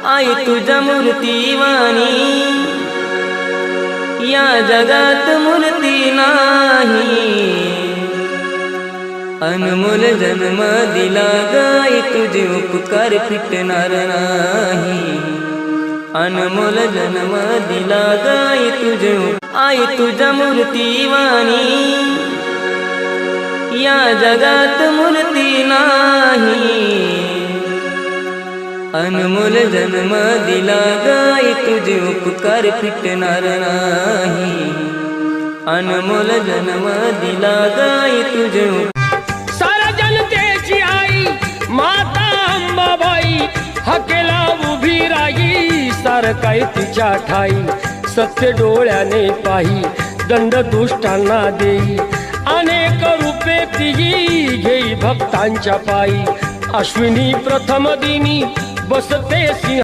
आई तुझ्या मूर्तीवाणी या जगात मूर्ती नाही। अनमोल जन्म दिला गाई तुझे उपकार फिटणार नाही। अनमोल जन्म दिला गाई तुझे आई तुझ्या मूर्तीवाणी या जगात मूर्ती नाही। अनमोल जन्म दिला गाई तुझे उपकार फिटणार नाही। अनमोल जन्म दिला गाई तुझे सारा जनतेची आई माता अंबाबाई हकेला उभी राही सारकाई तिच्या ठाई। सत्य डोळ्याने पाही दंड दुष्टांना देई अनेक रूपे तिही घेई भक्तांच्या पायी। अश्विनी प्रथम दिनी बसते सिंह